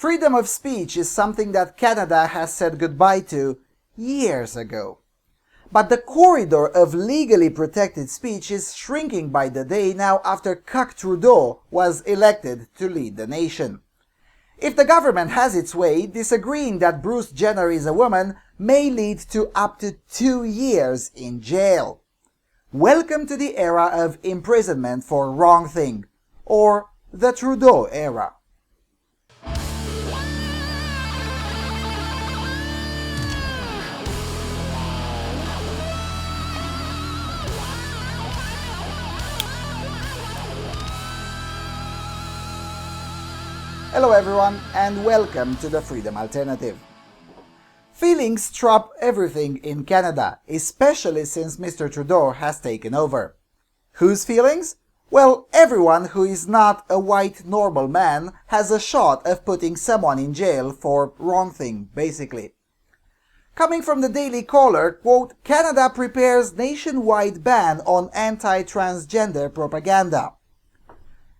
Freedom of speech is something that Canada has said goodbye to years ago. But the corridor of legally protected speech is shrinking by the day now after Trudeau was elected to lead the nation. If the government has its way, disagreeing that Bruce Jenner is a woman may lead to up to 2 years in jail. Welcome to the era of imprisonment for wrong thing, or the Trudeau era. Hello everyone, and welcome to the Freedom Alternative. Feelings trump everything in Canada, especially since Mr. Trudeau has taken over. Whose feelings? Well, everyone who is not a white normal man has a shot of putting someone in jail for wrong thing, basically. Coming from the Daily Caller, quote, Canada prepares nationwide ban on anti-transgender propaganda.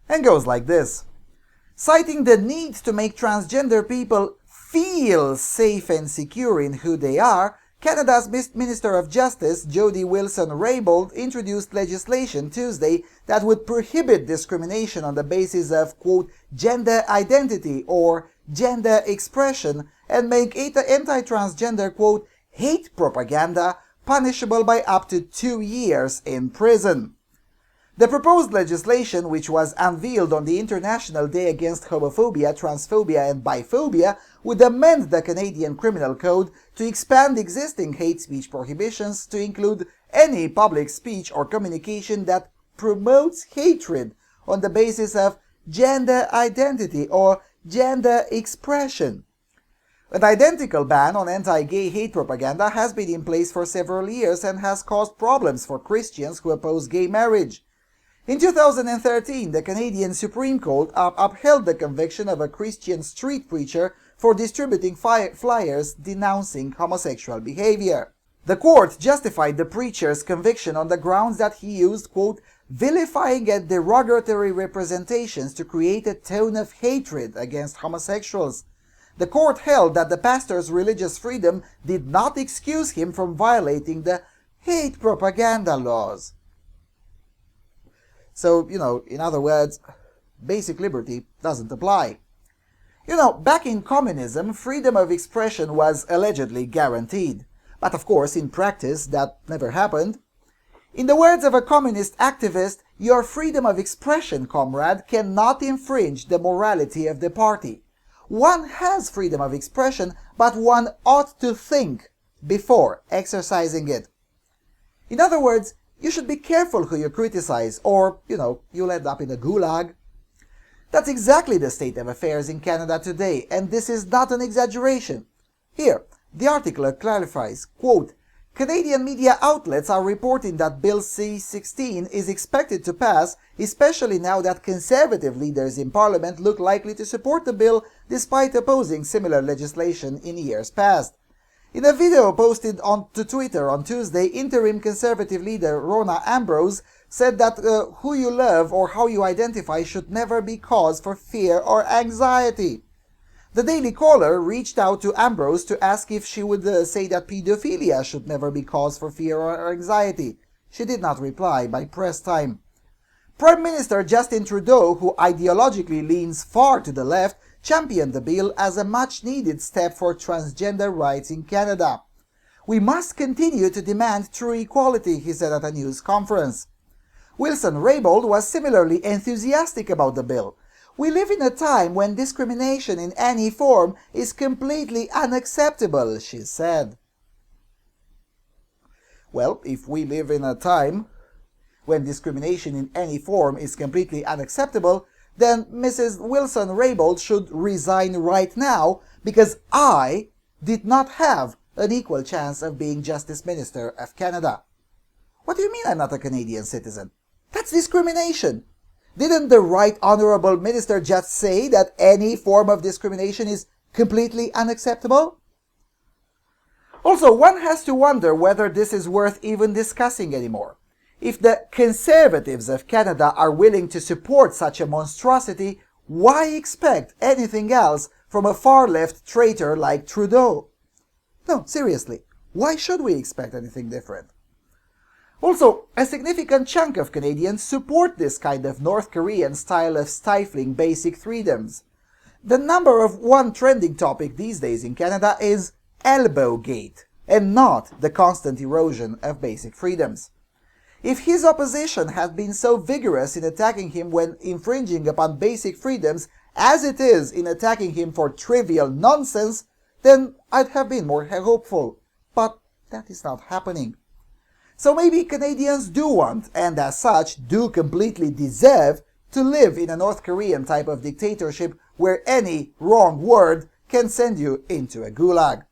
And goes like this. Citing the need to make transgender people feel safe and secure in who they are, Canada's Minister of Justice, Jody Wilson-Raybould, introduced legislation Tuesday that would prohibit discrimination on the basis of, quote, gender identity or gender expression and make anti-transgender, quote, hate propaganda punishable by up to 2 years in prison. The proposed legislation, which was unveiled on the International Day Against Homophobia, Transphobia and Biphobia, would amend the Canadian Criminal Code to expand existing hate speech prohibitions to include any public speech or communication that promotes hatred on the basis of gender identity or gender expression. An identical ban on anti-gay hate propaganda has been in place for several years and has caused problems for Christians who oppose gay marriage. In 2013, the Canadian Supreme Court upheld the conviction of a Christian street preacher for distributing flyers denouncing homosexual behavior. The court justified the preacher's conviction on the grounds that he used, quote, vilifying and derogatory representations to create a tone of hatred against homosexuals. The court held that the pastor's religious freedom did not excuse him from violating the hate propaganda laws. So, in other words, basic liberty doesn't apply. Back in communism, freedom of expression was allegedly guaranteed. But of course, in practice, that never happened. In the words of a communist activist, your freedom of expression, comrade, cannot infringe the morality of the party. One has freedom of expression, but one ought to think before exercising it. In other words, you should be careful who you criticize, or, you'll end up in a gulag. That's exactly the state of affairs in Canada today, and this is not an exaggeration. Here, the article clarifies, quote, Canadian media outlets are reporting that Bill C-16 is expected to pass, especially now that conservative leaders in Parliament look likely to support the bill despite opposing similar legislation in years past. In a video posted to Twitter on Tuesday, interim Conservative leader Rona Ambrose said that who you love or how you identify should never be cause for fear or anxiety. The Daily Caller reached out to Ambrose to ask if she would say that pedophilia should never be cause for fear or anxiety. She did not reply by press time. Prime Minister Justin Trudeau, who ideologically leans far to the left, championed the bill as a much-needed step for transgender rights in Canada. We must continue to demand true equality, he said at a news conference. Wilson-Raybould was similarly enthusiastic about the bill. We live in a time when discrimination in any form is completely unacceptable, she said. Well, if we live in a time when discrimination in any form is completely unacceptable, then Mrs. Wilson-Raybould should resign right now because I did not have an equal chance of being Justice Minister of Canada. What do you mean I'm not a Canadian citizen? That's discrimination. Didn't the Right Honourable Minister just say that any form of discrimination is completely unacceptable? Also, one has to wonder whether this is worth even discussing anymore. If the Conservatives of Canada are willing to support such a monstrosity, why expect anything else from a far-left traitor like Trudeau. No, seriously, why should we expect anything different? Also, a significant chunk of Canadians support this kind of North Korean style of stifling basic freedoms. The number one trending topic these days in Canada is Elbowgate, and not the constant erosion of basic freedoms. If his opposition had been so vigorous in attacking him when infringing upon basic freedoms as it is in attacking him for trivial nonsense, then I'd have been more hopeful. But that is not happening. So maybe Canadians do want, and as such do completely deserve, to live in a North Korean type of dictatorship where any wrong word can send you into a gulag.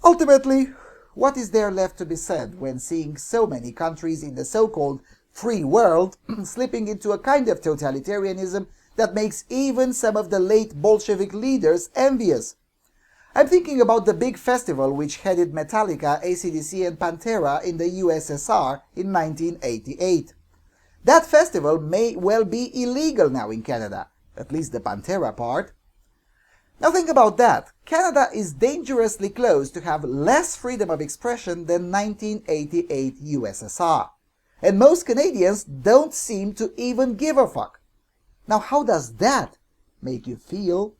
Ultimately, what is there left to be said when seeing so many countries in the so-called free world slipping into a kind of totalitarianism that makes even some of the late Bolshevik leaders envious? I'm thinking about the big festival which headed Metallica, AC/DC and Pantera in the USSR in 1988. That festival may well be illegal now in Canada, at least the Pantera part. Now think about that. Canada is dangerously close to have less freedom of expression than 1988 USSR. And most Canadians don't seem to even give a fuck. Now how does that make you feel?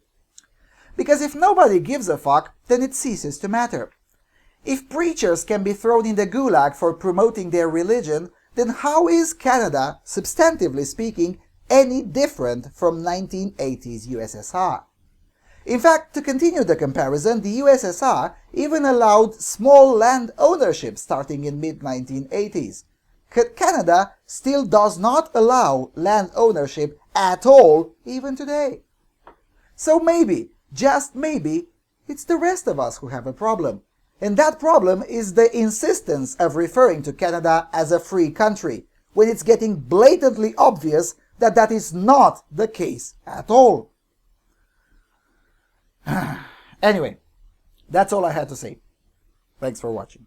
Because if nobody gives a fuck, then it ceases to matter. If preachers can be thrown in the gulag for promoting their religion, then how is Canada, substantively speaking, any different from 1980s USSR? In fact, to continue the comparison, the USSR even allowed small land ownership starting in mid-1980s. Canada still does not allow land ownership at all, even today. So maybe, just maybe, it's the rest of us who have a problem. And that problem is the insistence of referring to Canada as a free country, when it's getting blatantly obvious that that is not the case at all. Anyway, that's all I had to say. Thanks for watching.